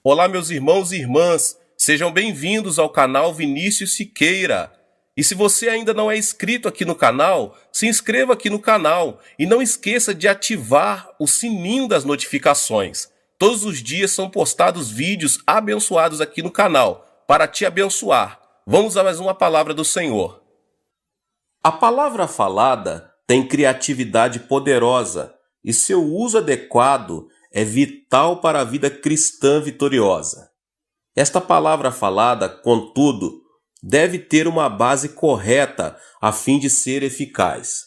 Olá, meus irmãos e irmãs, sejam bem-vindos ao canal Vinícius Siqueira. E se você ainda não é inscrito aqui no canal, se inscreva aqui no canal e não esqueça de ativar o sininho das notificações. Todos os dias são postados vídeos abençoados aqui no canal para te abençoar. Vamos a mais uma palavra do Senhor. A palavra falada tem criatividade poderosa e seu uso adequado é vital para a vida cristã vitoriosa. Esta palavra falada, contudo, deve ter uma base correta a fim de ser eficaz.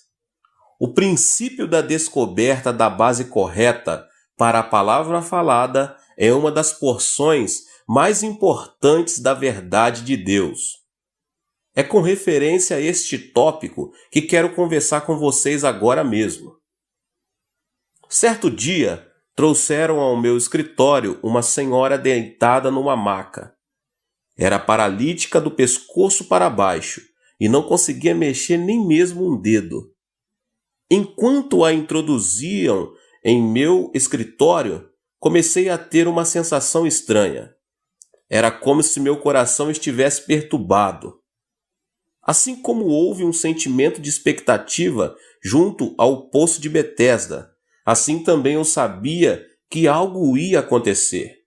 O princípio da descoberta da base correta para a palavra falada é uma das porções mais importantes da verdade de Deus. É com referência a este tópico que quero conversar com vocês agora mesmo. Certo dia, trouxeram ao meu escritório uma senhora deitada numa maca. Era paralítica do pescoço para baixo e não conseguia mexer nem mesmo um dedo. Enquanto a introduziam em meu escritório, comecei a ter uma sensação estranha. Era como se meu coração estivesse perturbado. Assim como houve um sentimento de expectativa junto ao poço de Betesda, assim também eu sabia que algo ia acontecer.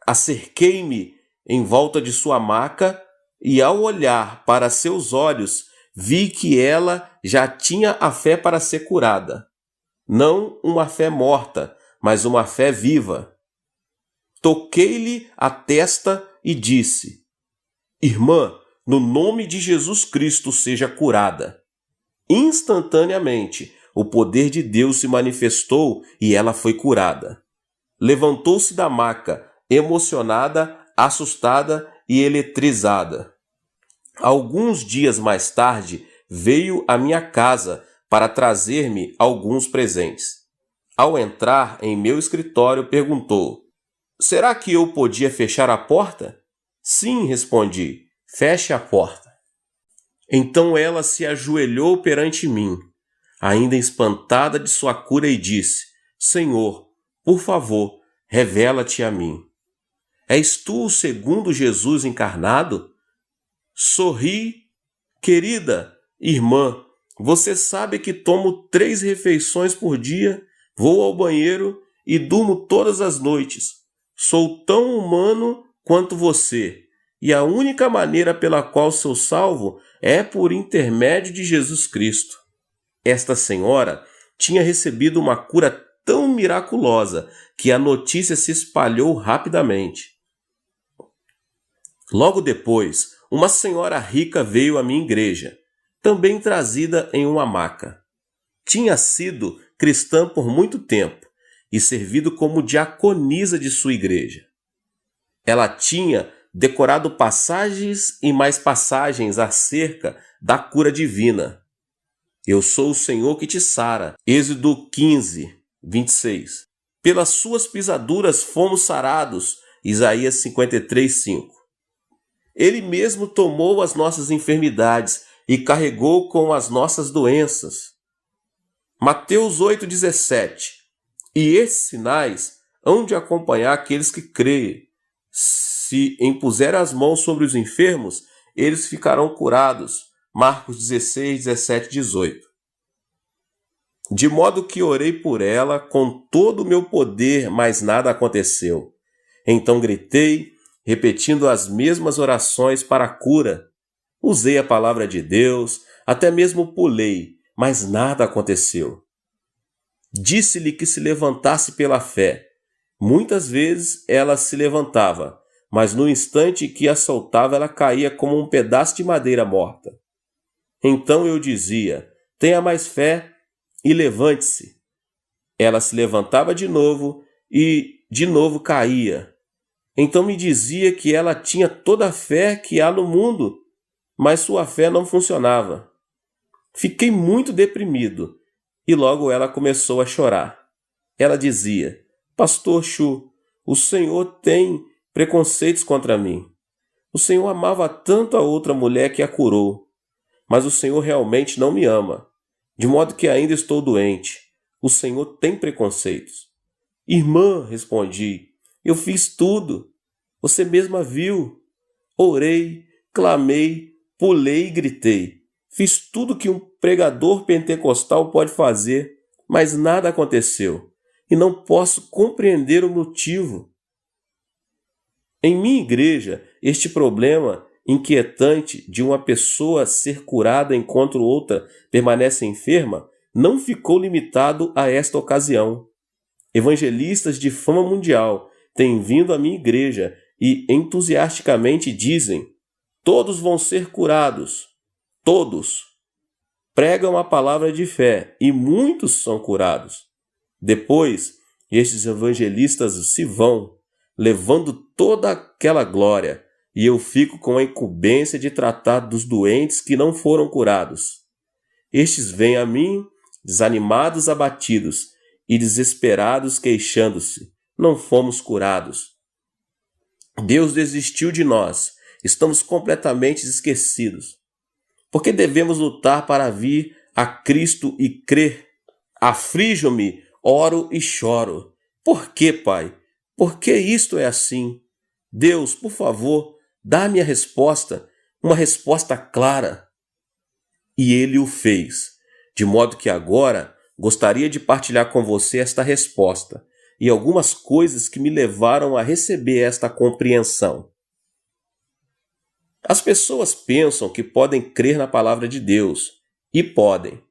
Acerquei-me em volta de sua maca e, ao olhar para seus olhos, vi que ela já tinha a fé para ser curada. Não uma fé morta, mas uma fé viva. Toquei-lhe a testa e disse: Irmã, no nome de Jesus Cristo seja curada. Instantaneamente, o poder de Deus se manifestou e ela foi curada. Levantou-se da maca, emocionada, assustada e eletrizada. Alguns dias mais tarde, veio à minha casa para trazer-me alguns presentes. Ao entrar em meu escritório, perguntou: Será que eu podia fechar a porta? Sim, respondi. Feche a porta. Então ela se ajoelhou perante mim, ainda espantada de sua cura, e disse: Senhor, por favor, revela-te a mim. És tu o segundo Jesus encarnado? Sorri, querida irmã, você sabe que tomo 3 refeições por dia, vou ao banheiro e durmo todas as noites. Sou tão humano quanto você. E a única maneira pela qual sou salvo é por intermédio de Jesus Cristo. Esta senhora tinha recebido uma cura tão miraculosa que a notícia se espalhou rapidamente. Logo depois, uma senhora rica veio à minha igreja, também trazida em uma maca. Tinha sido cristã por muito tempo e servido como diaconisa de sua igreja. Ela tinha decorado passagens e mais passagens acerca da cura divina. Eu sou o Senhor que te sara. Êxodo 15, 26. Pelas suas pisaduras fomos sarados. Isaías 53, 5. Ele mesmo tomou as nossas enfermidades e carregou com as nossas doenças. Mateus 8, 17. E esses sinais hão de acompanhar aqueles que creem. Se impuser as mãos sobre os enfermos, eles ficarão curados. Marcos 16, 17, 18. De modo que orei por ela com todo o meu poder, mas nada aconteceu. Então gritei, repetindo as mesmas orações para a cura. Usei a palavra de Deus, até mesmo pulei, mas nada aconteceu. Disse-lhe que se levantasse pela fé. Muitas vezes ela se levantava, mas no instante que a soltava ela caía como um pedaço de madeira morta. Então eu dizia: tenha mais fé e levante-se. Ela se levantava de novo e de novo caía. Então me dizia que ela tinha toda a fé que há no mundo, mas sua fé não funcionava. Fiquei muito deprimido e logo ela começou a chorar. Ela dizia: Pastor Chu, o Senhor tem preconceitos contra mim. O Senhor amava tanto a outra mulher que a curou, mas o Senhor realmente não me ama, de modo que ainda estou doente. O Senhor tem preconceitos. Irmã, respondi, eu fiz tudo. Você mesma viu. Orei, clamei, pulei e gritei. Fiz tudo que um pregador pentecostal pode fazer, mas nada aconteceu. E não posso compreender o motivo. Em minha igreja, este problema inquietante de uma pessoa ser curada enquanto outra permanece enferma não ficou limitado a esta ocasião. Evangelistas de fama mundial têm vindo à minha igreja e entusiasticamente dizem: todos vão ser curados. Todos. Pregam a palavra de fé e muitos são curados. Depois, estes evangelistas se vão, levando toda aquela glória, e eu fico com a incumbência de tratar dos doentes que não foram curados. Estes vêm a mim, desanimados, abatidos e desesperados, queixando-se: não fomos curados. Deus desistiu de nós, estamos completamente esquecidos. Por que devemos lutar para vir a Cristo e crer? Aflijo-me, oro e choro. Por que, Pai? Por que isto é assim? Deus, por favor, dá-me a resposta, uma resposta clara. E ele o fez, de modo que agora gostaria de partilhar com você esta resposta e algumas coisas que me levaram a receber esta compreensão. As pessoas pensam que podem crer na palavra de Deus, e podem,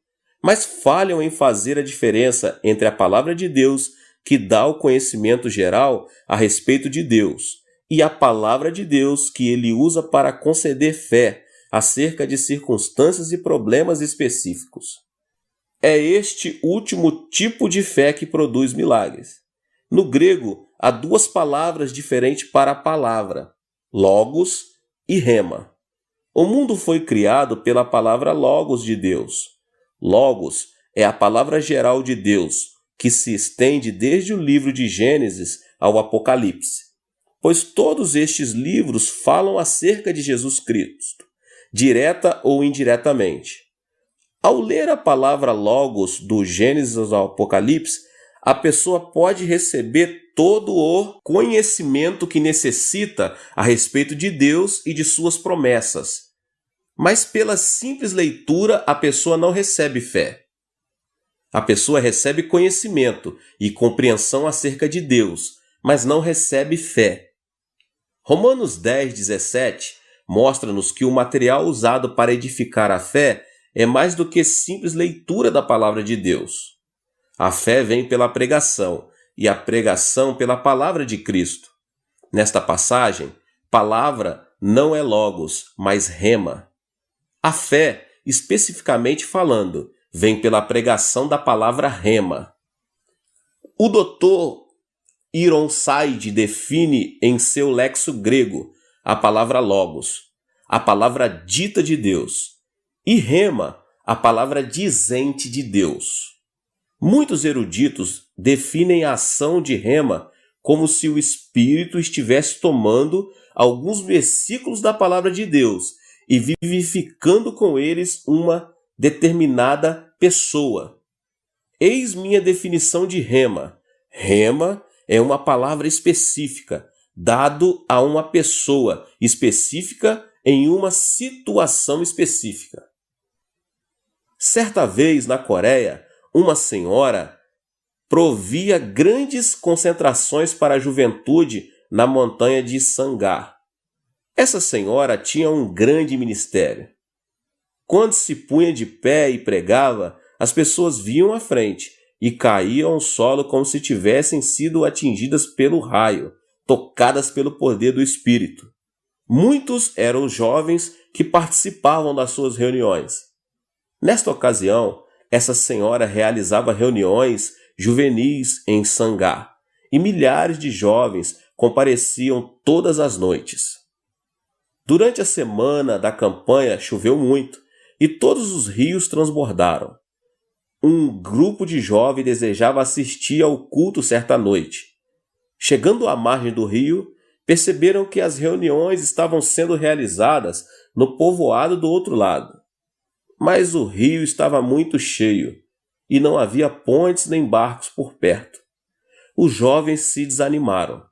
mas falham em fazer a diferença entre a palavra de Deus, que dá o conhecimento geral a respeito de Deus, e a palavra de Deus que ele usa para conceder fé acerca de circunstâncias e problemas específicos. É este último tipo de fé que produz milagres. No grego, há duas palavras diferentes para a palavra: logos e rema. O mundo foi criado pela palavra logos de Deus. Logos é a palavra geral de Deus, que se estende desde o livro de Gênesis ao Apocalipse, pois todos estes livros falam acerca de Jesus Cristo, direta ou indiretamente. Ao ler a palavra logos do Gênesis ao Apocalipse, a pessoa pode receber todo o conhecimento que necessita a respeito de Deus e de suas promessas. Mas pela simples leitura, a pessoa não recebe fé. A pessoa recebe conhecimento e compreensão acerca de Deus, mas não recebe fé. Romanos 10:17 mostra-nos que o material usado para edificar a fé é mais do que simples leitura da palavra de Deus. A fé vem pela pregação, e a pregação pela palavra de Cristo. Nesta passagem, palavra não é logos, mas rema. A fé, especificamente falando, vem pela pregação da palavra rema. O Dr. Ironside define em seu lexo grego a palavra logos, a palavra dita de Deus, e rema, a palavra dizente de Deus. Muitos eruditos definem a ação de rema como se o Espírito estivesse tomando alguns versículos da palavra de Deus e vivificando com eles uma determinada pessoa. Eis minha definição de rema. Rema é uma palavra específica, dado a uma pessoa específica em uma situação específica. Certa vez, na Coreia, uma senhora provia grandes concentrações para a juventude na montanha de Sangar. Essa senhora tinha um grande ministério. Quando se punha de pé e pregava, as pessoas viam à frente e caíam ao solo como se tivessem sido atingidas pelo raio, tocadas pelo poder do Espírito. Muitos eram os jovens que participavam das suas reuniões. Nesta ocasião, essa senhora realizava reuniões juvenis em Sangar, e milhares de jovens compareciam todas as noites. Durante a semana da campanha choveu muito, e todos os rios transbordaram. Um grupo de jovens desejava assistir ao culto certa noite. Chegando à margem do rio, perceberam que as reuniões estavam sendo realizadas no povoado do outro lado. Mas o rio estava muito cheio e não havia pontes nem barcos por perto. Os jovens se desanimaram.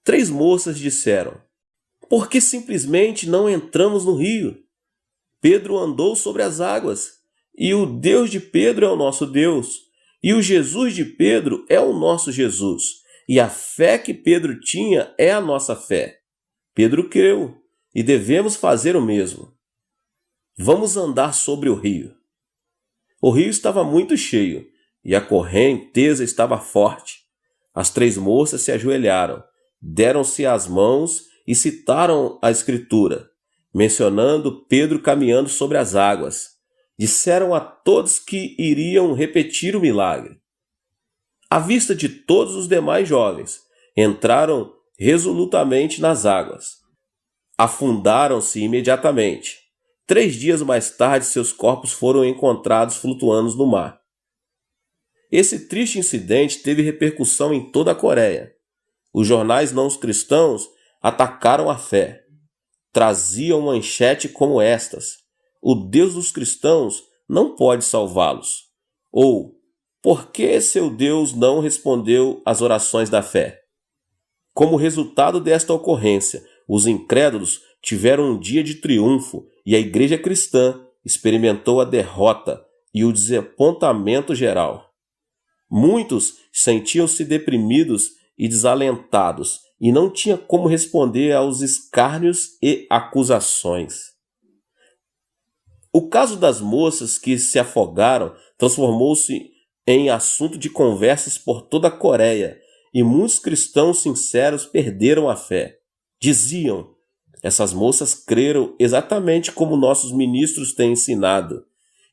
3 moças disseram: por que simplesmente não entramos no rio? Pedro andou sobre as águas, e o Deus de Pedro é o nosso Deus, e o Jesus de Pedro é o nosso Jesus, e a fé que Pedro tinha é a nossa fé. Pedro creu, e devemos fazer o mesmo. Vamos andar sobre o rio. O rio estava muito cheio, e a correnteza estava forte. As 3 moças se ajoelharam, deram-se as mãos e citaram a Escritura, mencionando Pedro caminhando sobre as águas. Disseram a todos que iriam repetir o milagre. À vista de todos os demais jovens, entraram resolutamente nas águas. Afundaram-se imediatamente. 3 dias mais tarde, seus corpos foram encontrados flutuando no mar. Esse triste incidente teve repercussão em toda a Coreia. Os jornais não cristãos atacaram a fé. Traziam manchete como estas: o Deus dos cristãos não pode salvá-los. Ou, por que seu Deus não respondeu às orações da fé? Como resultado desta ocorrência, os incrédulos tiveram um dia de triunfo e a igreja cristã experimentou a derrota e o desapontamento geral. Muitos sentiam-se deprimidos e desalentados e não tinham como responder aos escárnios e acusações. O caso das moças que se afogaram transformou-se em assunto de conversas por toda a Coreia e muitos cristãos sinceros perderam a fé. Diziam: essas moças creram exatamente como nossos ministros têm ensinado,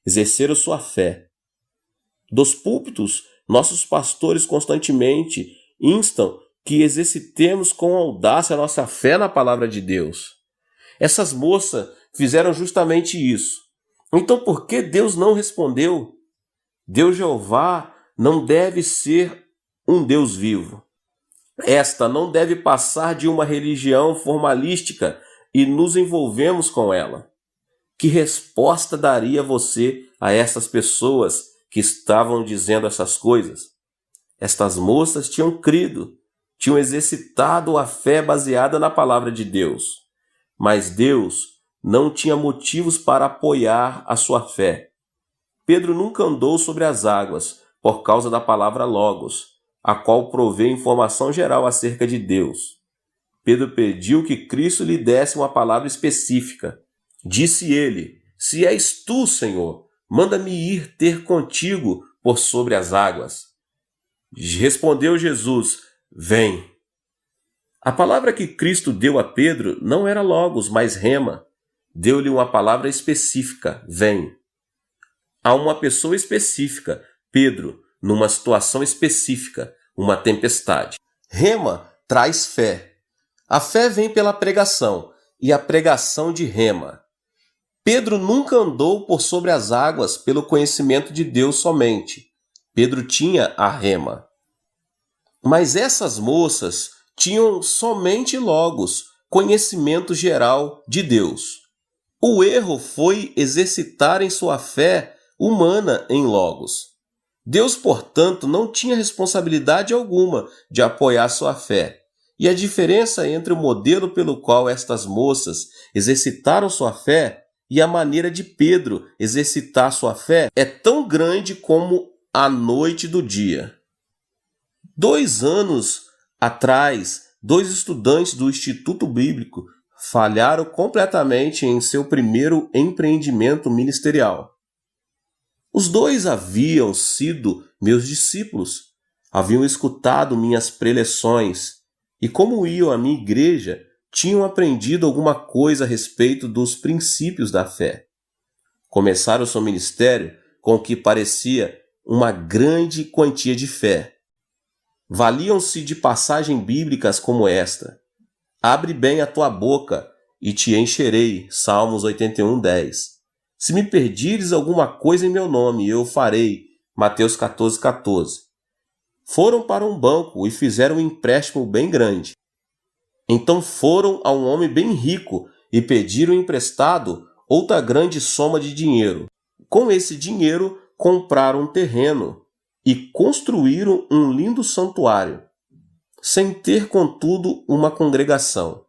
exerceram sua fé. Dos púlpitos, nossos pastores constantemente instam que exercitemos com audácia a nossa fé na palavra de Deus. Essas moças fizeram justamente isso. Então por que Deus não respondeu? Deus Jeová não deve ser um Deus vivo. Esta não deve passar de uma religião formalística e nos envolvemos com ela. Que resposta daria você a essas pessoas que estavam dizendo essas coisas? Estas moças tinham crido, tinham exercitado a fé baseada na palavra de Deus. Mas Deus não tinha motivos para apoiar a sua fé. Pedro nunca andou sobre as águas por causa da palavra Logos, a qual provê informação geral acerca de Deus. Pedro pediu que Cristo lhe desse uma palavra específica. Disse ele: se és tu, Senhor, manda-me ir ter contigo por sobre as águas. Respondeu Jesus: vem. A palavra que Cristo deu a Pedro não era Logos, mas Rema. Deu-lhe uma palavra específica: vem. A uma pessoa específica, Pedro, numa situação específica, uma tempestade. Rema traz fé. A fé vem pela pregação, e a pregação de Rema. Pedro nunca andou por sobre as águas pelo conhecimento de Deus somente. Pedro tinha a Rema. Mas essas moças tinham somente Logos, conhecimento geral de Deus. O erro foi exercitarem sua fé humana em Logos. Deus, portanto, não tinha responsabilidade alguma de apoiar sua fé. E a diferença entre o modelo pelo qual estas moças exercitaram sua fé e a maneira de Pedro exercitar sua fé é tão grande como a noite do dia. 2 anos atrás, 2 estudantes do Instituto Bíblico falharam completamente em seu primeiro empreendimento ministerial. Os 2 haviam sido meus discípulos, haviam escutado minhas preleções e, como iam à minha igreja, tinham aprendido alguma coisa a respeito dos princípios da fé. Começaram seu ministério com o que parecia uma grande quantia de fé. Valiam-se de passagens bíblicas como esta: abre bem a tua boca e te encherei, Salmos 81:10. Se me pedires alguma coisa em meu nome, eu farei, Mateus 14:14. Foram para um banco e fizeram um empréstimo bem grande. Então foram a um homem bem rico e pediram emprestado outra grande soma de dinheiro. Com esse dinheiro, compraram um terreno e construíram um lindo santuário. sem ter, contudo, uma congregação.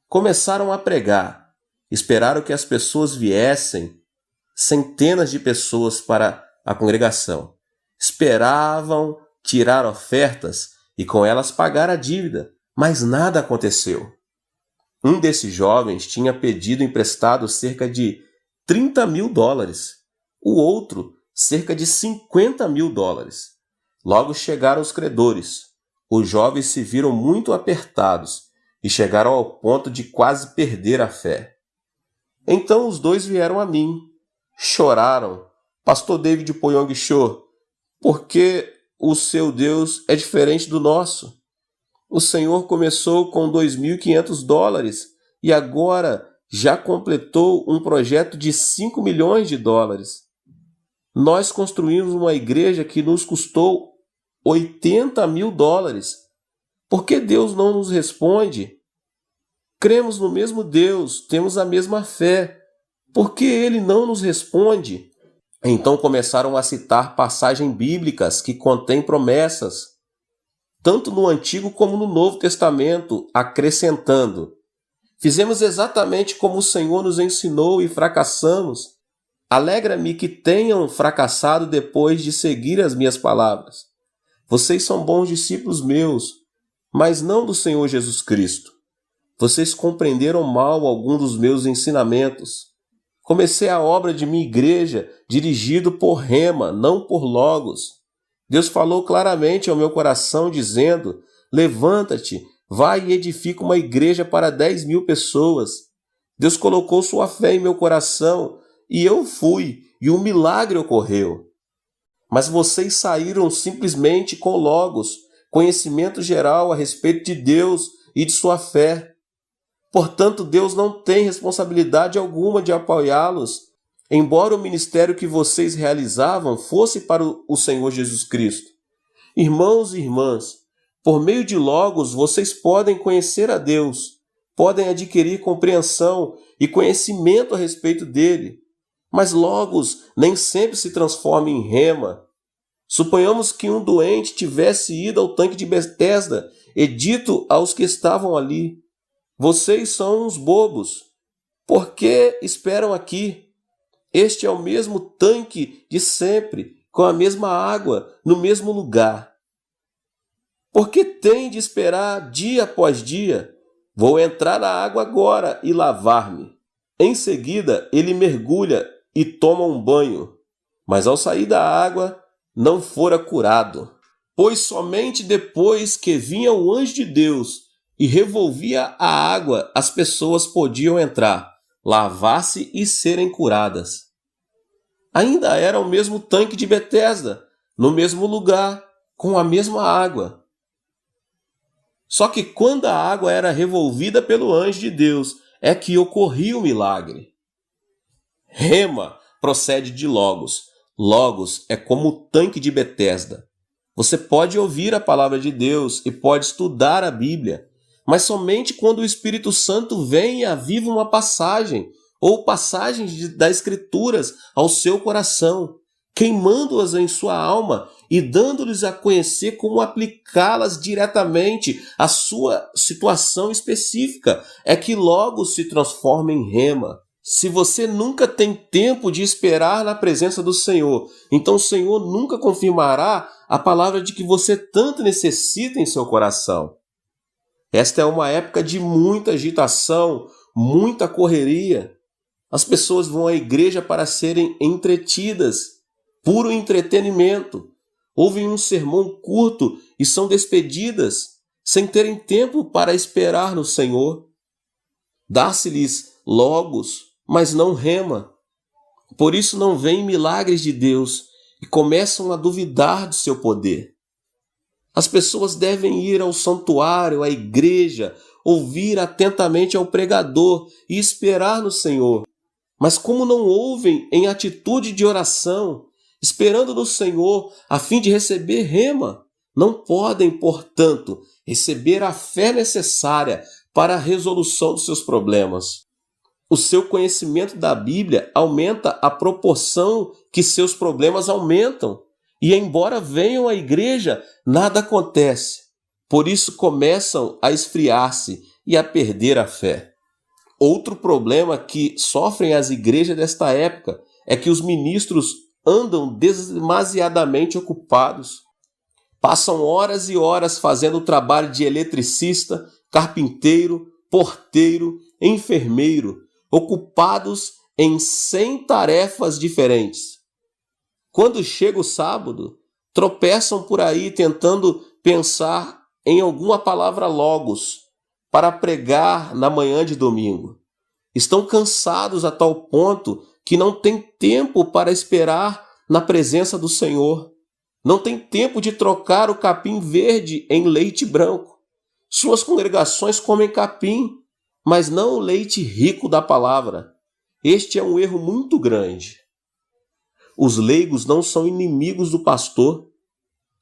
Começaram a pregar, esperaram que as pessoas viessem, centenas de pessoas para a congregação. Esperavam tirar ofertas e com elas pagar a dívida, mas nada aconteceu. Um desses jovens tinha pedido emprestado cerca de $30.000, o outro cerca de $50.000. Logo chegaram os credores. Os jovens se viram muito apertados e chegaram ao ponto de quase perder a fé. Então os dois vieram a mim. Choraram. Pastor David Poyong Cho, porque o seu Deus é diferente do nosso. O Senhor começou com $2.500 e agora já completou um projeto de $5 milhões. Nós construímos uma igreja que nos custou $80.000. Por que Deus não nos responde? Cremos no mesmo Deus, temos a mesma fé. Por que Ele não nos responde? Então começaram a citar passagens bíblicas que contêm promessas, tanto no Antigo como no Novo Testamento, acrescentando: fizemos exatamente como o Senhor nos ensinou e fracassamos. Alegra-me que tenham fracassado depois de seguir as minhas palavras. Vocês são bons discípulos meus, mas não do Senhor Jesus Cristo. Vocês compreenderam mal algum dos meus ensinamentos. Comecei a obra de minha igreja dirigido por Rema, não por Logos. Deus falou claramente ao meu coração, dizendo: levanta-te, vai e edifica uma igreja para 10.000 pessoas. Deus colocou sua fé em meu coração e eu fui, e um milagre ocorreu. Mas vocês saíram simplesmente com Logos, conhecimento geral a respeito de Deus e de sua fé. Portanto, Deus não tem responsabilidade alguma de apoiá-los, embora o ministério que vocês realizavam fosse para o Senhor Jesus Cristo. Irmãos e irmãs, por meio de Logos vocês podem conhecer a Deus, podem adquirir compreensão e conhecimento a respeito dele. Mas Logos nem sempre se transforma em Rema. Suponhamos que um doente tivesse ido ao tanque de Betesda e dito aos que estavam ali: vocês são uns bobos. Por que esperam aqui? Este é o mesmo tanque de sempre, com a mesma água, no mesmo lugar. Por que tem de esperar dia após dia? Vou entrar na água agora e lavar-me. Em seguida, ele mergulha e toma um banho, mas ao sair da água não fora curado, pois somente depois que vinha o anjo de Deus e revolvia a água, as pessoas podiam entrar, lavar-se e serem curadas. Ainda era o mesmo tanque de Betesda, no mesmo lugar, com a mesma água. Só que quando a água era revolvida pelo anjo de Deus, é que ocorria o milagre. Rema procede de Logos. Logos é como o tanque de Betesda. Você pode ouvir a palavra de Deus e pode estudar a Bíblia, mas somente quando o Espírito Santo vem e aviva uma passagem ou passagens das Escrituras ao seu coração, queimando-as em sua alma e dando-lhes a conhecer como aplicá-las diretamente à sua situação específica, é que Logos se transforma em Rema. Se você nunca tem tempo de esperar na presença do Senhor, então o Senhor nunca confirmará a palavra de que você tanto necessita em seu coração. Esta é uma época de muita agitação, muita correria. As pessoas vão à igreja para serem entretidas, puro entretenimento. Ouvem um sermão curto e são despedidas, sem terem tempo para esperar no Senhor. Dá-se-lhes Logos, mas não Rema. Por isso não vêm milagres de Deus e começam a duvidar do seu poder. As pessoas devem ir ao santuário, à igreja, ouvir atentamente ao pregador e esperar no Senhor. Mas como não ouvem em atitude de oração, esperando no Senhor a fim de receber Rema, não podem, portanto, receber a fé necessária para a resolução dos seus problemas. O seu conhecimento da Bíblia aumenta à proporção que seus problemas aumentam. E embora venham à igreja, nada acontece. Por isso começam a esfriar-se e a perder a fé. Outro problema que sofrem as igrejas desta época é que os ministros andam demasiadamente ocupados. Passam horas e horas fazendo o trabalho de eletricista, carpinteiro, porteiro, enfermeiro, ocupados em 100 tarefas diferentes. Quando chega o sábado, tropeçam por aí tentando pensar em alguma palavra logos para pregar na manhã de domingo. Estão cansados a tal ponto que não têm tempo para esperar na presença do Senhor. Não tem tempo de trocar o capim verde em leite branco. Suas congregações comem capim, mas não o leite rico da palavra. Este é um erro muito grande. Os leigos não são inimigos do pastor,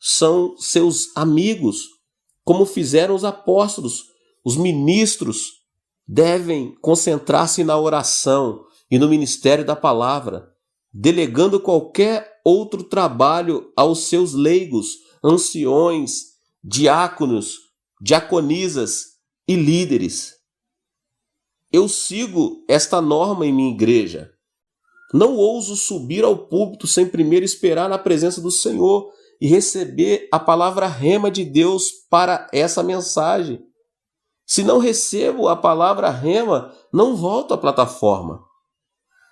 são seus amigos, como fizeram os apóstolos. Os ministros devem concentrar-se na oração e no ministério da palavra, delegando qualquer outro trabalho aos seus leigos, anciões, diáconos, diaconisas e líderes. Eu sigo esta norma em minha igreja. Não ouso subir ao púlpito sem primeiro esperar na presença do Senhor e receber a palavra rema de Deus para essa mensagem. Se não recebo a palavra rema, não volto à plataforma.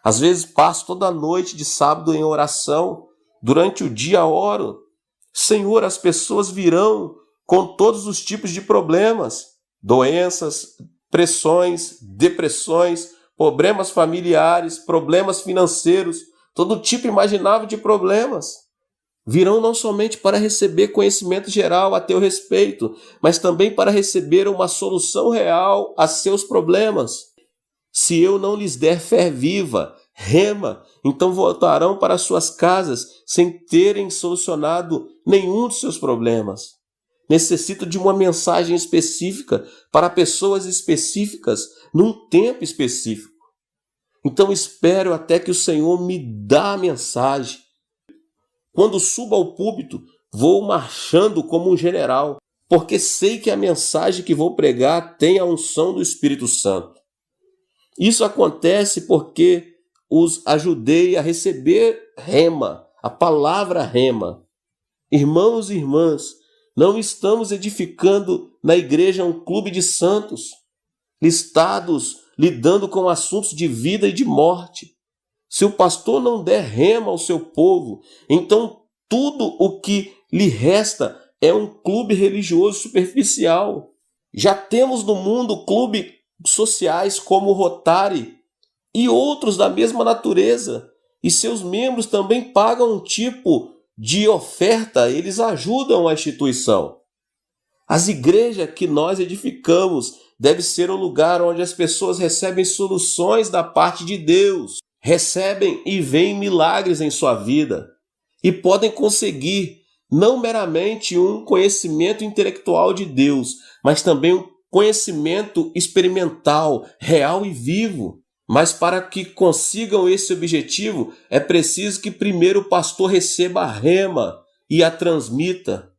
Às vezes passo toda a noite de sábado em oração. Durante o dia oro. Senhor, as pessoas virão com todos os tipos de problemas, doenças, pressões, depressões, problemas familiares, problemas financeiros, todo tipo imaginável de problemas. Virão não somente para receber conhecimento geral a teu respeito, mas também para receber uma solução real a seus problemas. Se eu não lhes der fé viva, rema, então voltarão para suas casas sem terem solucionado nenhum de seus problemas. Necessito de uma mensagem específica para pessoas específicas, num tempo específico. Então espero até que o Senhor me dá a mensagem. Quando subo ao púlpito, vou marchando como um general, porque sei que a mensagem que vou pregar tem a unção do Espírito Santo. Isso acontece porque os ajudei a receber rema, a palavra rema. Irmãos e irmãs, não estamos edificando na igreja um clube de santos, listados, lidando com assuntos de vida e de morte. Se o pastor não der rema ao seu povo, então tudo o que lhe resta é um clube religioso superficial. Já temos no mundo clubes sociais como o Rotary e outros da mesma natureza, e seus membros também pagam um tipo de oferta, eles ajudam a instituição. As igrejas que nós edificamos devem ser um lugar onde as pessoas recebem soluções da parte de Deus, recebem e veem milagres em sua vida e podem conseguir não meramente um conhecimento intelectual de Deus, mas também um conhecimento experimental, real e vivo. Mas para que consigam esse objetivo, é preciso que primeiro o pastor receba a rema e a transmita.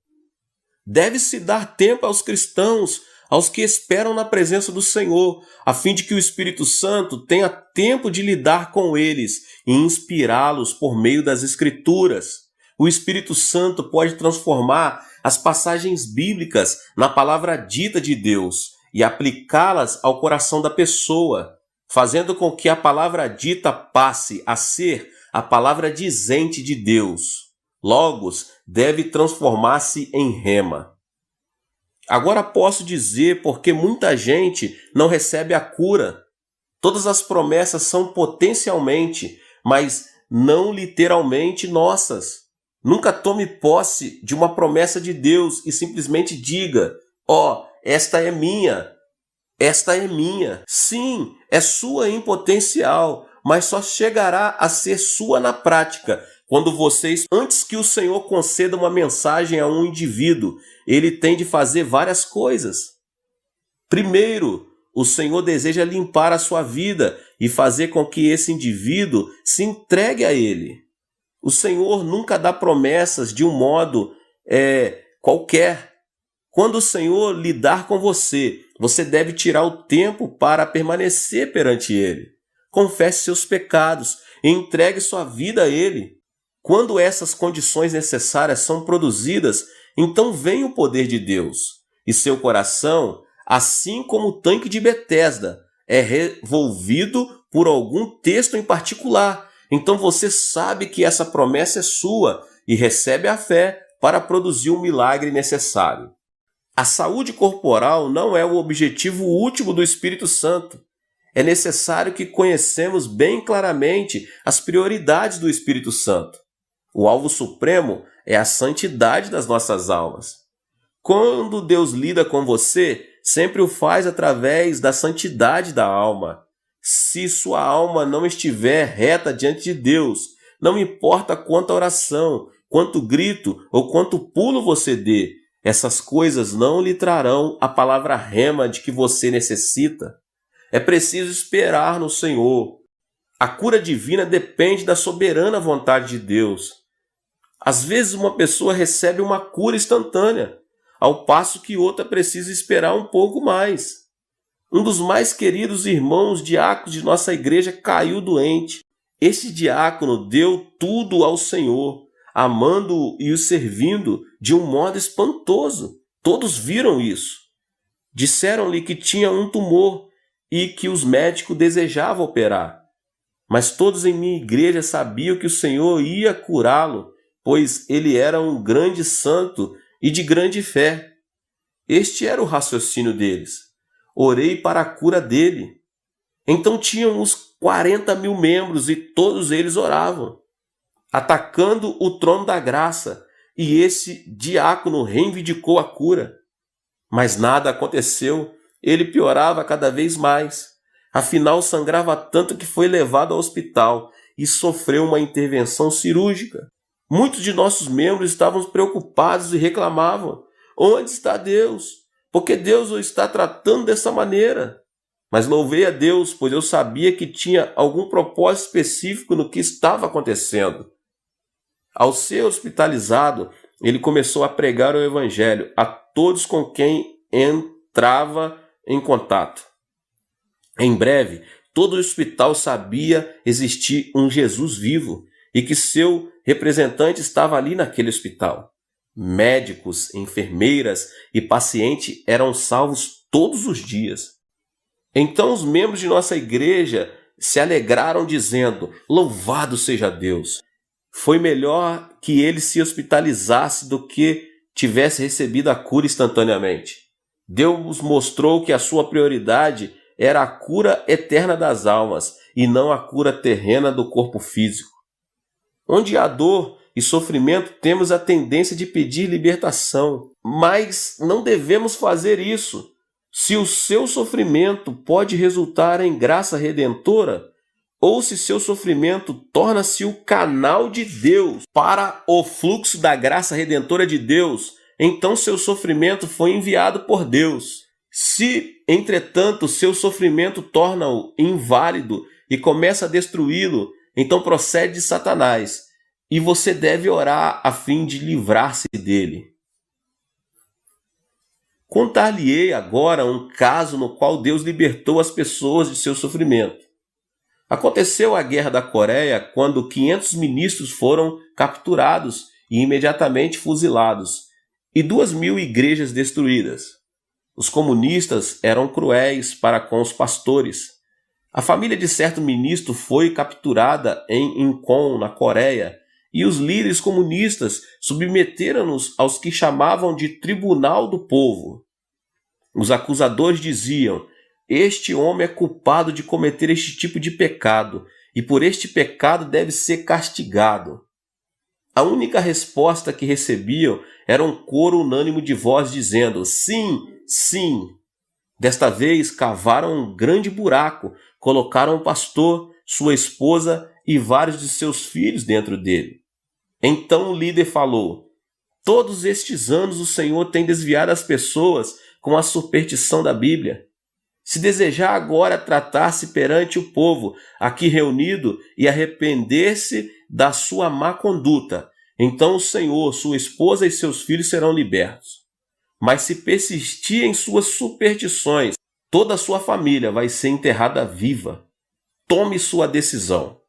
Deve-se dar tempo aos cristãos, aos que esperam na presença do Senhor, a fim de que o Espírito Santo tenha tempo de lidar com eles e inspirá-los por meio das Escrituras. O Espírito Santo pode transformar as passagens bíblicas na palavra dita de Deus e aplicá-las ao coração da pessoa, fazendo com que a palavra dita passe a ser a palavra dizente de Deus. Logos deve transformar-se em rema. Agora posso dizer porque muita gente não recebe a cura. Todas as promessas são potencialmente, mas não literalmente nossas. Nunca tome posse de uma promessa de Deus e simplesmente diga: esta é minha. Esta é minha. Sim, é sua em potencial, mas só chegará a ser sua na prática quando vocês, antes que o Senhor conceda uma mensagem a um indivíduo, ele tem de fazer várias coisas. Primeiro, o Senhor deseja limpar a sua vida e fazer com que esse indivíduo se entregue a ele. O Senhor nunca dá promessas de um modo qualquer, Quando o Senhor lidar com você, você deve tirar o tempo para permanecer perante Ele. Confesse seus pecados e entregue sua vida a Ele. Quando essas condições necessárias são produzidas, então vem o poder de Deus. E seu coração, assim como o tanque de Betesda, é revolvido por algum texto em particular. Então você sabe que essa promessa é sua e recebe a fé para produzir o milagre necessário. A saúde corporal não é o objetivo último do Espírito Santo. É necessário que conhecemos bem claramente as prioridades do Espírito Santo. O alvo supremo é a santidade das nossas almas. Quando Deus lida com você, sempre o faz através da santidade da alma. Se sua alma não estiver reta diante de Deus, não importa quanta oração, quanto grito ou quanto pulo você dê, essas coisas não lhe trarão a palavra rema de que você necessita. É preciso esperar no Senhor. A cura divina depende da soberana vontade de Deus. Às vezes uma pessoa recebe uma cura instantânea, ao passo que outra precisa esperar um pouco mais. Um dos mais queridos irmãos diáconos de nossa igreja caiu doente. Este diácono deu tudo ao Senhor, amando-o e o servindo de um modo espantoso. Todos viram isso. Disseram-lhe que tinha um tumor e que os médicos desejavam operar. Mas todos em minha igreja sabiam que o Senhor ia curá-lo, pois ele era um grande santo e de grande fé. Este era o raciocínio deles. Orei para a cura dele. Então tinham uns 40.000 membros e todos eles oravam, atacando o trono da graça, e esse diácono reivindicou a cura. Mas nada aconteceu, ele piorava cada vez mais. Afinal, sangrava tanto que foi levado ao hospital e sofreu uma intervenção cirúrgica. Muitos de nossos membros estavam preocupados e reclamavam: onde está Deus? Porque Deus o está tratando dessa maneira. Mas louvei a Deus, pois eu sabia que tinha algum propósito específico no que estava acontecendo. Ao ser hospitalizado, ele começou a pregar o Evangelho a todos com quem entrava em contato. Em breve, todo o hospital sabia existir um Jesus vivo e que seu representante estava ali naquele hospital. Médicos, enfermeiras e pacientes eram salvos todos os dias. Então os membros de nossa igreja se alegraram dizendo: louvado seja Deus! Foi melhor que ele se hospitalizasse do que tivesse recebido a cura instantaneamente. Deus mostrou que a sua prioridade era a cura eterna das almas e não a cura terrena do corpo físico. Onde há dor e sofrimento, temos a tendência de pedir libertação, mas não devemos fazer isso. Se o seu sofrimento pode resultar em graça redentora, ou se seu sofrimento torna-se o canal de Deus para o fluxo da graça redentora de Deus, então seu sofrimento foi enviado por Deus. Se, entretanto, seu sofrimento torna-o inválido e começa a destruí-lo, então procede de Satanás, e você deve orar a fim de livrar-se dele. Contar-lhe-ei agora um caso no qual Deus libertou as pessoas de seu sofrimento. Aconteceu a Guerra da Coreia quando 500 ministros foram capturados e imediatamente fuzilados, e 2.000 igrejas destruídas. Os comunistas eram cruéis para com os pastores. A família de certo ministro foi capturada em Incheon, na Coreia, e os líderes comunistas submeteram-nos aos que chamavam de Tribunal do Povo. Os acusadores diziam: este homem é culpado de cometer este tipo de pecado, e por este pecado deve ser castigado. A única resposta que recebiam era um coro unânime de voz dizendo: sim, sim. Desta vez cavaram um grande buraco, colocaram o pastor, sua esposa e vários de seus filhos dentro dele. Então o líder falou: todos estes anos o Senhor tem desviado as pessoas com a superstição da Bíblia. Se desejar agora tratar-se perante o povo aqui reunido e arrepender-se da sua má conduta, então o Senhor, sua esposa e seus filhos serão libertos. Mas se persistir em suas superstições, toda a sua família vai ser enterrada viva. Tome sua decisão.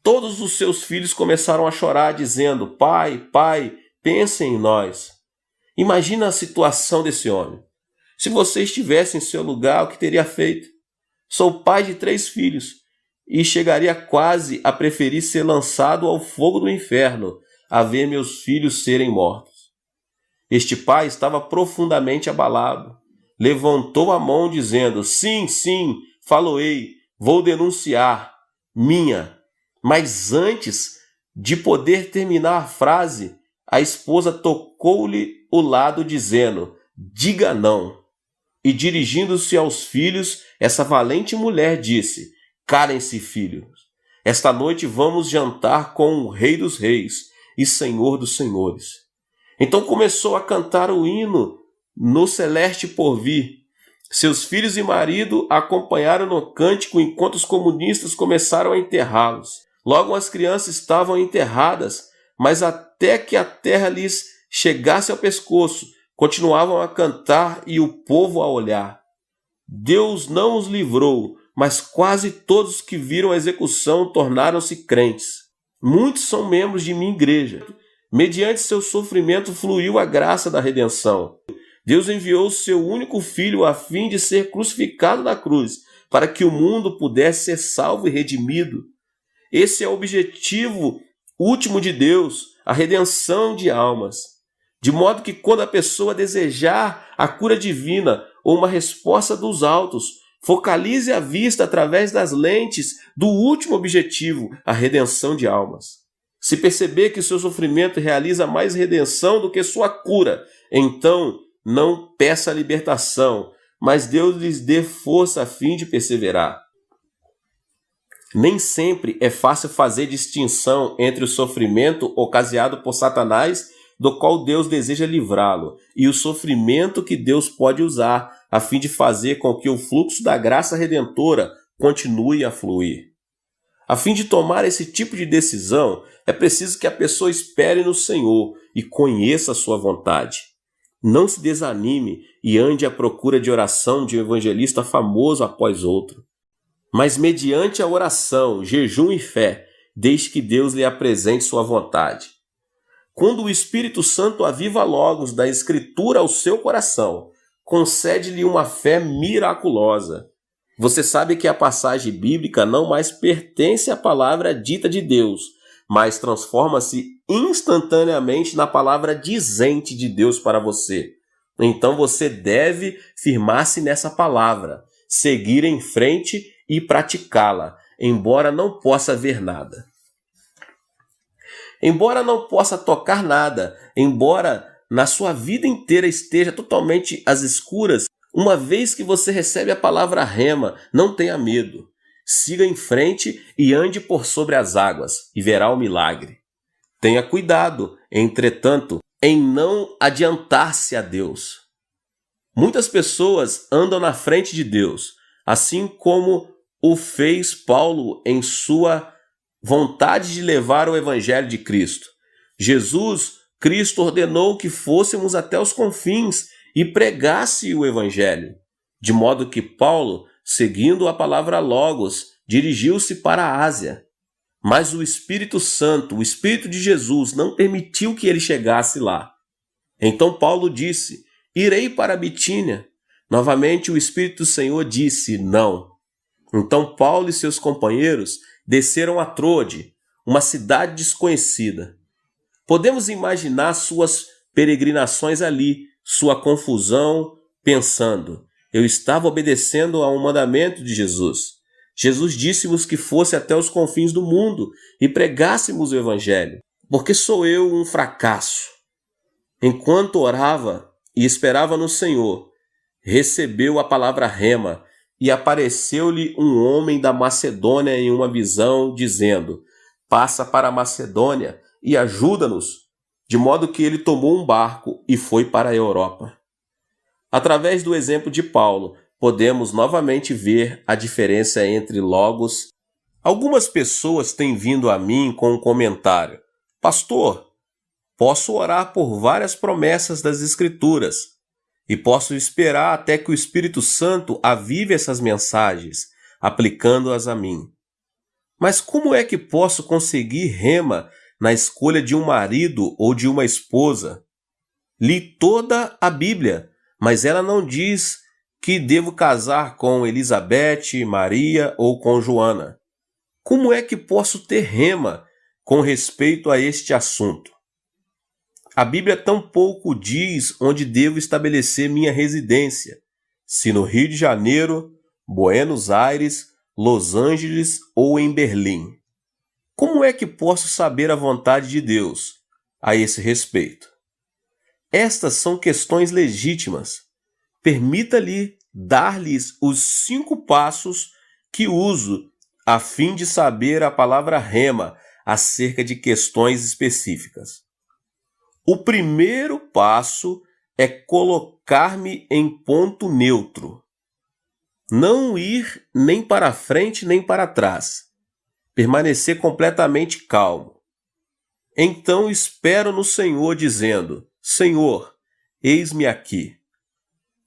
Todos os seus filhos começaram a chorar, dizendo: Pai, pai, pense em nós. Imagina a situação desse homem. Se você estivesse em seu lugar, o que teria feito? Sou pai de 3 filhos e chegaria quase a preferir ser lançado ao fogo do inferno a ver meus filhos serem mortos. Este pai estava profundamente abalado. Levantou a mão dizendo: Sim, sim, faloei, vou denunciar, minha. Mas antes de poder terminar a frase, a esposa tocou-lhe o lado dizendo: Diga não. E dirigindo-se aos filhos, essa valente mulher disse: Calem-se, filhos. Esta noite vamos jantar com o Rei dos Reis e Senhor dos Senhores. Então começou a cantar o hino no celeste porvir. Seus filhos e marido acompanharam no cântico enquanto os comunistas começaram a enterrá-los. Logo as crianças estavam enterradas, mas até que a terra lhes chegasse ao pescoço, continuavam a cantar e o povo a olhar. Deus não os livrou, mas quase todos que viram a execução tornaram-se crentes. Muitos são membros de minha igreja. Mediante seu sofrimento fluiu a graça da redenção. Deus enviou seu único filho a fim de ser crucificado na cruz, para que o mundo pudesse ser salvo e redimido. Esse é o objetivo último de Deus, a redenção de almas. De modo que quando a pessoa desejar a cura divina ou uma resposta dos altos, focalize a vista através das lentes do último objetivo, a redenção de almas. Se perceber que seu sofrimento realiza mais redenção do que sua cura, então não peça libertação, mas Deus lhes dê força a fim de perseverar. Nem sempre é fácil fazer distinção entre o sofrimento ocasionado por Satanás, do qual Deus deseja livrá-lo, e o sofrimento que Deus pode usar a fim de fazer com que o fluxo da graça redentora continue a fluir. A fim de tomar esse tipo de decisão, é preciso que a pessoa espere no Senhor e conheça a sua vontade. Não se desanime e ande à procura de oração de um evangelista famoso após outro. Mas mediante a oração, jejum e fé, deixe que Deus lhe apresente sua vontade. Quando o Espírito Santo aviva logos da Escritura ao seu coração, concede-lhe uma fé miraculosa. Você sabe que a passagem bíblica não mais pertence à palavra dita de Deus, mas transforma-se instantaneamente na palavra dizente de Deus para você. Então você deve firmar-se nessa palavra, seguir em frente e praticá-la, embora não possa ver nada. Embora não possa tocar nada, embora na sua vida inteira esteja totalmente às escuras, uma vez que você recebe a palavra rema, não tenha medo. Siga em frente e ande por sobre as águas, e verá o milagre. Tenha cuidado, entretanto, em não adiantar-se a Deus. Muitas pessoas andam na frente de Deus, assim como o fez Paulo em sua vontade de levar o evangelho de Cristo. Cristo ordenou que fôssemos até os confins e pregasse o evangelho, de modo que Paulo, seguindo a palavra Logos, dirigiu-se para a Ásia. Mas o Espírito Santo, o Espírito de Jesus, não permitiu que ele chegasse lá. Então Paulo disse: irei para a Bitínia. Novamente o Espírito do Senhor disse: não. Então Paulo e seus companheiros desceram a Troade, uma cidade desconhecida. Podemos imaginar suas peregrinações ali, sua confusão, pensando: eu estava obedecendo a um mandamento de Jesus. Jesus disse-nos que fosse até os confins do mundo e pregássemos o evangelho. Porque sou eu um fracasso? Enquanto orava e esperava no Senhor, recebeu a palavra rema e apareceu-lhe um homem da Macedônia em uma visão, dizendo: passa para a Macedônia e ajuda-nos. De modo que ele tomou um barco e foi para a Europa. Através do exemplo de Paulo, podemos novamente ver a diferença entre Logos. Algumas pessoas têm vindo a mim com um comentário: pastor, Posso orar por várias promessas das Escrituras e posso esperar até que o Espírito Santo avive essas mensagens, aplicando-as a mim. Mas como é que posso conseguir rema na escolha de um marido ou de uma esposa? Li toda a Bíblia, mas ela não diz que devo casar com Elizabeth, Maria ou com Joana. Como é que posso ter rema com respeito a este assunto? A Bíblia tampouco diz onde devo estabelecer minha residência, se no Rio de Janeiro, Buenos Aires, Los Angeles ou em Berlim. Como é que posso saber a vontade de Deus a esse respeito? Estas são questões legítimas. Permita-lhe dar-lhes os 5 passos que uso a fim de saber a palavra rema acerca de questões específicas. O primeiro passo é colocar-me em ponto neutro. Não ir nem para frente nem para trás. Permanecer completamente calmo. Então espero no Senhor dizendo: Senhor, eis-me aqui.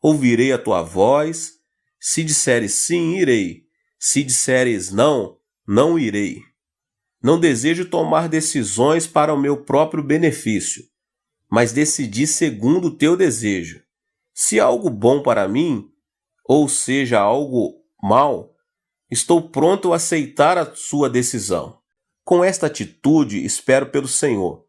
Ouvirei a tua voz. Se disseres sim, irei. Se disseres não, não irei. Não desejo tomar decisões para o meu próprio benefício, mas decidi segundo o teu desejo. Se algo bom para mim, ou seja, algo mal, estou pronto a aceitar a sua decisão. Com esta atitude, espero pelo Senhor.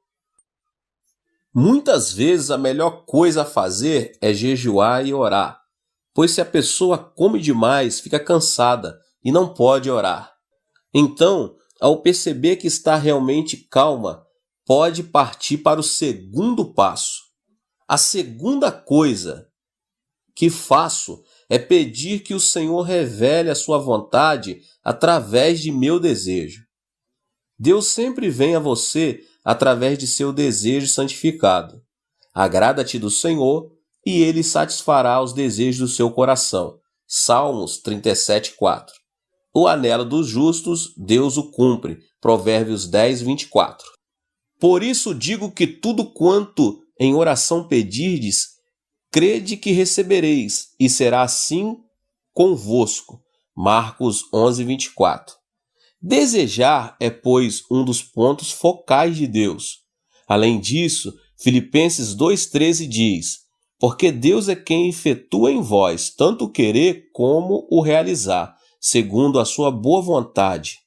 Muitas vezes a melhor coisa a fazer é jejuar e orar, pois se a pessoa come demais, fica cansada e não pode orar. Então, ao perceber que está realmente calma, pode partir para o segundo passo. A segunda coisa que faço é pedir que o Senhor revele a sua vontade através de meu desejo. Deus sempre vem a você através de seu desejo santificado. Agrada-te do Senhor e Ele satisfará os desejos do seu coração. Salmos 37:4. O anelo dos justos, Deus o cumpre. Provérbios 10:24. Por isso digo que tudo quanto em oração pedirdes, crede que recebereis, e será assim convosco. Marcos 11:24. Desejar é, pois, um dos pontos focais de Deus. Além disso, Filipenses 2:13 diz: porque Deus é quem efetua em vós tanto o querer como o realizar, segundo a sua boa vontade.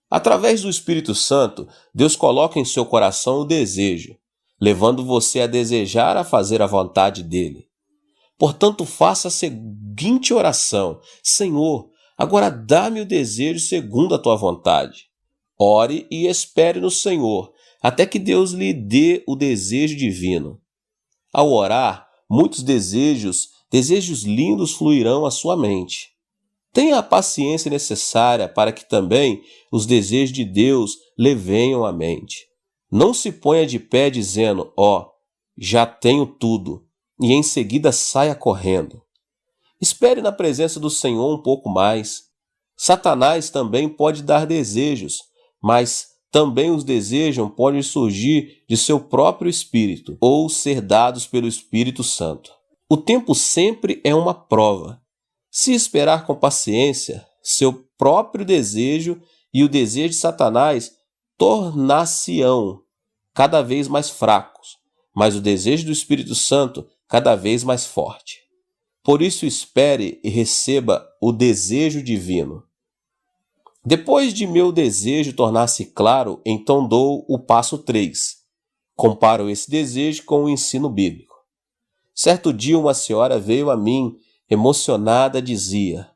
Através do Espírito Santo, Deus coloca em seu coração o desejo, levando você a desejar a fazer a vontade dele. Portanto, faça a seguinte oração: Senhor, agora dá-me o desejo segundo a tua vontade. Ore e espere no Senhor, até que Deus lhe dê o desejo divino. Ao orar, muitos desejos lindos fluirão à sua mente. Tenha a paciência necessária para que também os desejos de Deus lhe venham à mente. Não se ponha de pé dizendo: já tenho tudo, e em seguida saia correndo. Espere na presença do Senhor um pouco mais. Satanás também pode dar desejos, mas também os desejos podem surgir de seu próprio espírito ou ser dados pelo Espírito Santo. O tempo sempre é uma prova. Se esperar com paciência, seu próprio desejo e o desejo de Satanás tornar-se-ão cada vez mais fracos, mas o desejo do Espírito Santo cada vez mais forte. Por isso espere e receba o desejo divino. Depois de meu desejo tornar-se claro, então dou o passo 3. Comparo esse desejo com o ensino bíblico. Certo dia uma senhora veio a mim, emocionada, dizia: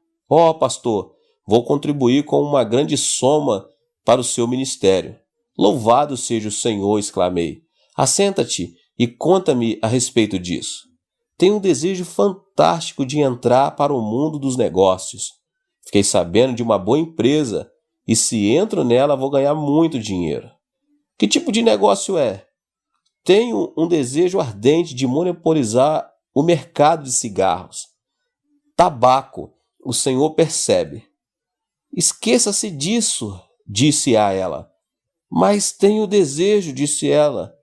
pastor, vou contribuir com uma grande soma para o seu ministério. Louvado seja o Senhor, exclamei. Assenta-te e conta-me a respeito disso. Tenho um desejo fantástico de entrar para o mundo dos negócios. Fiquei sabendo de uma boa empresa e se entro nela vou ganhar muito dinheiro. Que tipo de negócio é? Tenho um desejo ardente de monopolizar o mercado de cigarros. Tabaco, o Senhor percebe. Esqueça-se disso, disse a ela. Mas tenho desejo, disse ela.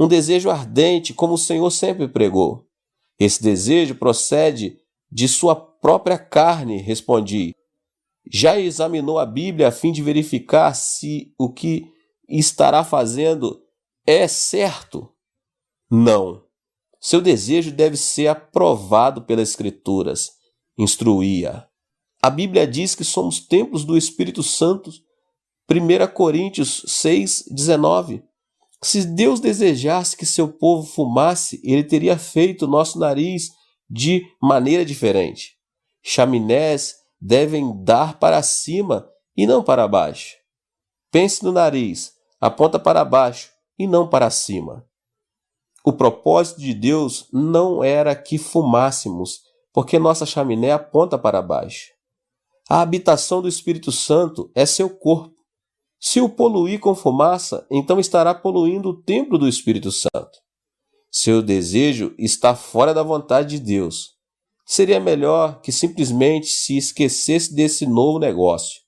um desejo ardente, como o Senhor sempre pregou. Esse desejo procede de sua própria carne, respondi. Já examinou a Bíblia a fim de verificar se o que estará fazendo é certo? Não. Seu desejo deve ser aprovado pelas Escrituras. Instruía. A Bíblia diz que somos templos do Espírito Santo. 1 Coríntios 6:19. Se Deus desejasse que seu povo fumasse, ele teria feito nosso nariz de maneira diferente. Chaminés devem dar para cima e não para baixo. Pense no nariz, aponta para baixo e não para cima. O propósito de Deus não era que fumássemos, porque nossa chaminé aponta para baixo. A habitação do Espírito Santo é seu corpo. Se o poluir com fumaça, então estará poluindo o templo do Espírito Santo. Seu desejo está fora da vontade de Deus. Seria melhor que simplesmente se esquecesse desse novo negócio.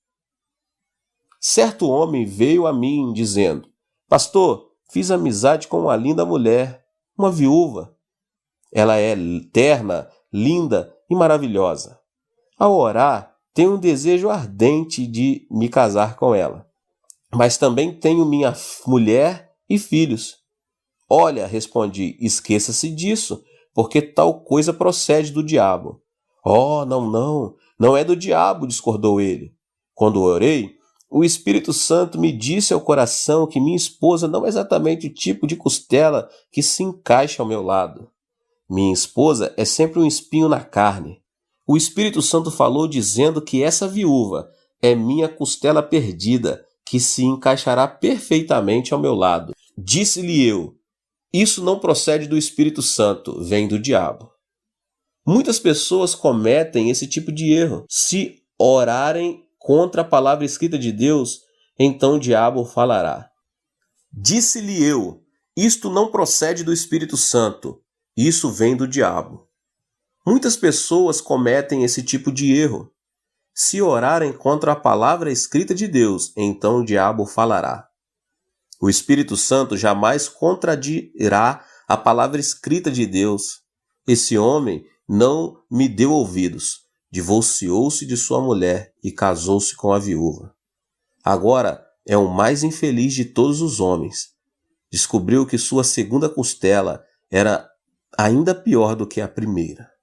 Certo homem veio a mim dizendo: Pastor, fiz amizade com uma linda mulher, uma viúva. Ela é terna, linda e maravilhosa. Ao orar, tenho um desejo ardente de me casar com ela. Mas também tenho minha mulher e filhos. Olha, respondi, esqueça-se disso, porque tal coisa procede do diabo. Oh, não é do diabo, discordou ele. Quando orei, o Espírito Santo me disse ao coração que minha esposa não é exatamente o tipo de costela que se encaixa ao meu lado. Minha esposa é sempre um espinho na carne. O Espírito Santo falou dizendo que essa viúva é minha costela perdida, que se encaixará perfeitamente ao meu lado. Disse-lhe eu, isso não procede do Espírito Santo, vem do diabo. Muitas pessoas cometem esse tipo de erro. Se orarem contra a palavra escrita de Deus, então o diabo falará. Disse-lhe eu, isto não procede do Espírito Santo, isso vem do diabo. Muitas pessoas cometem esse tipo de erro. Se orarem contra a palavra escrita de Deus, então o diabo falará. O Espírito Santo jamais contradirá a palavra escrita de Deus. Esse homem não me deu ouvidos, divorciou-se de sua mulher e casou-se com a viúva. Agora é o mais infeliz de todos os homens. Descobriu que sua segunda costela era ainda pior do que a primeira.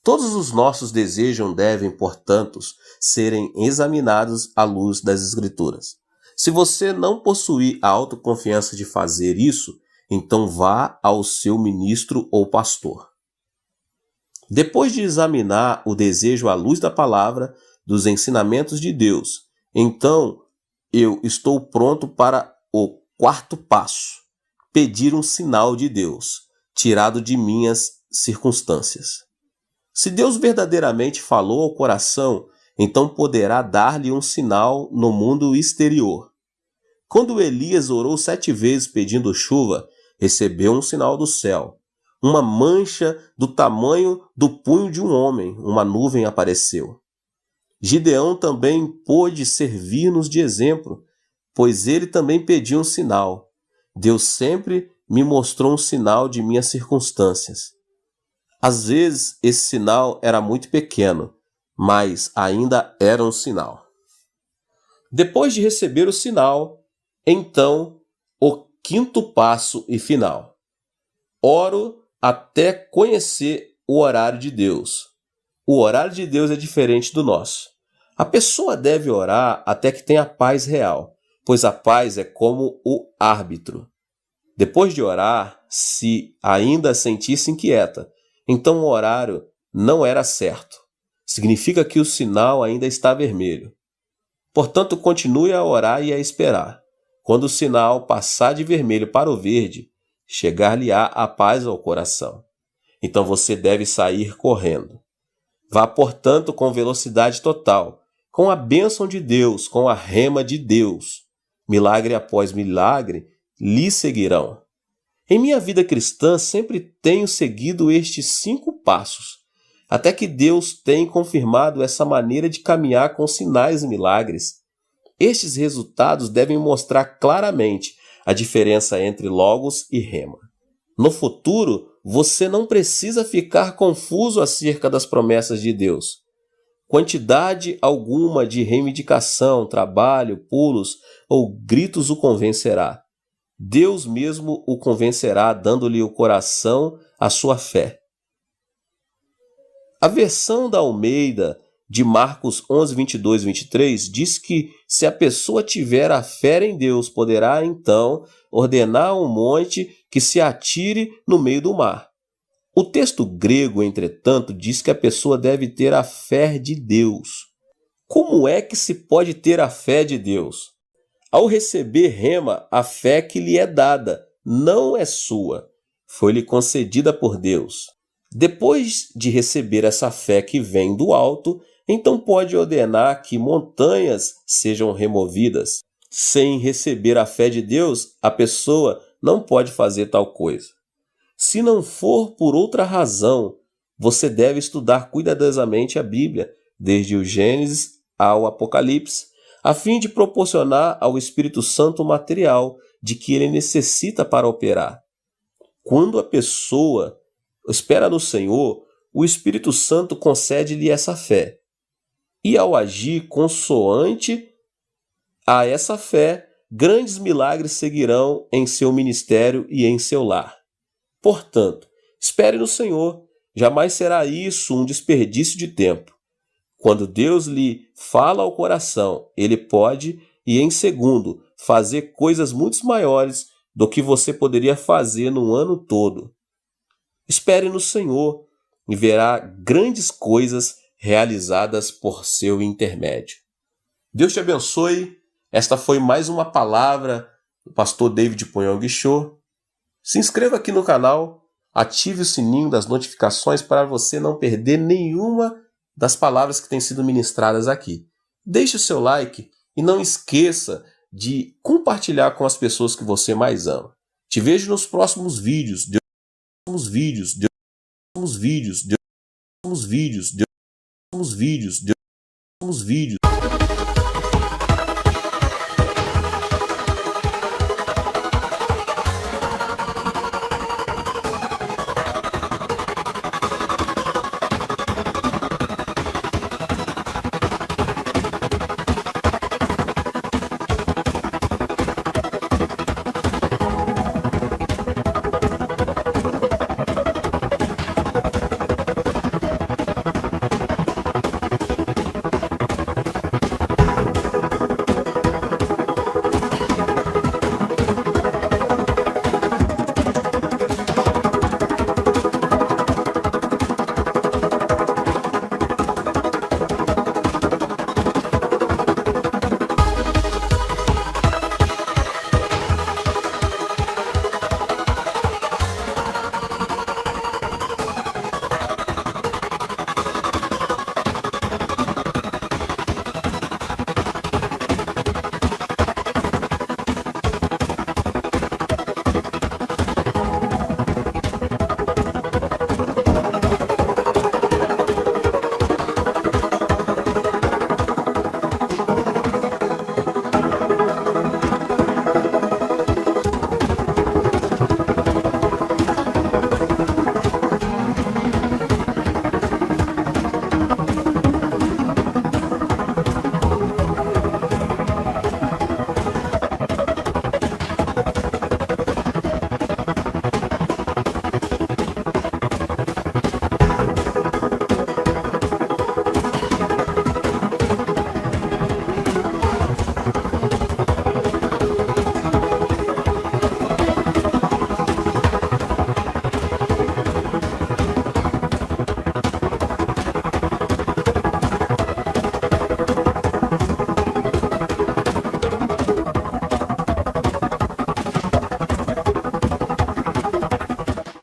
Todos os nossos desejos devem, portanto, serem examinados à luz das Escrituras. Se você não possuir a autoconfiança de fazer isso, então vá ao seu ministro ou pastor. Depois de examinar o desejo à luz da palavra, dos ensinamentos de Deus, então eu estou pronto para o quarto passo: pedir um sinal de Deus, tirado de minhas circunstâncias. Se Deus verdadeiramente falou ao coração, então poderá dar-lhe um sinal no mundo exterior. Quando Elias orou 7 vezes pedindo chuva, recebeu um sinal do céu. Uma mancha do tamanho do punho de um homem, uma nuvem apareceu. Gideão também pôde servir-nos de exemplo, pois ele também pediu um sinal. Deus sempre me mostrou um sinal de minhas circunstâncias. Às vezes, esse sinal era muito pequeno, mas ainda era um sinal. Depois de receber o sinal, então, o quinto passo e final. Oro até conhecer o horário de Deus. O horário de Deus é diferente do nosso. A pessoa deve orar até que tenha paz real, pois a paz é como o árbitro. Depois de orar, se ainda sentisse inquieta, então o horário não era certo. Significa que o sinal ainda está vermelho. Portanto, continue a orar e a esperar. Quando o sinal passar de vermelho para o verde, chegar-lhe-á a paz ao coração. Então você deve sair correndo. Vá, portanto, com velocidade total, com a bênção de Deus, com a rema de Deus. Milagre após milagre lhe seguirão. Em minha vida cristã, sempre tenho seguido estes 5 passos, até que Deus tem confirmado essa maneira de caminhar com sinais e milagres. Estes resultados devem mostrar claramente a diferença entre logos e rema. No futuro, você não precisa ficar confuso acerca das promessas de Deus. Quantidade alguma de reivindicação, trabalho, pulos ou gritos o convencerá. Deus mesmo o convencerá, dando-lhe o coração à sua fé. A versão da Almeida de Marcos 11, 22 e 23 diz que se a pessoa tiver a fé em Deus, poderá então ordenar a um monte que se atire no meio do mar. O texto grego, entretanto, diz que a pessoa deve ter a fé de Deus. Como é que se pode ter a fé de Deus? Ao receber rema, a fé que lhe é dada não é sua, foi-lhe concedida por Deus. Depois de receber essa fé que vem do alto, então pode ordenar que montanhas sejam removidas. Sem receber a fé de Deus, a pessoa não pode fazer tal coisa. Se não for por outra razão, você deve estudar cuidadosamente a Bíblia, desde o Gênesis ao Apocalipse, a fim de proporcionar ao Espírito Santo o material de que ele necessita para operar. Quando a pessoa espera no Senhor, o Espírito Santo concede-lhe essa fé. E ao agir consoante a essa fé, grandes milagres seguirão em seu ministério e em seu lar. Portanto, espere no Senhor, jamais será isso um desperdício de tempo. Quando Deus lhe fala ao coração, ele pode, e em segundo, fazer coisas muito maiores do que você poderia fazer no ano todo. Espere no Senhor e verá grandes coisas realizadas por seu intermédio. Deus te abençoe. Esta foi mais uma palavra do pastor David Poyong Cho. Se inscreva aqui no canal, ative o sininho das notificações para você não perder nenhuma das palavras que têm sido ministradas aqui. Deixe o seu like e não esqueça de compartilhar com as pessoas que você mais ama. Te vejo nos próximos vídeos. Vídeos.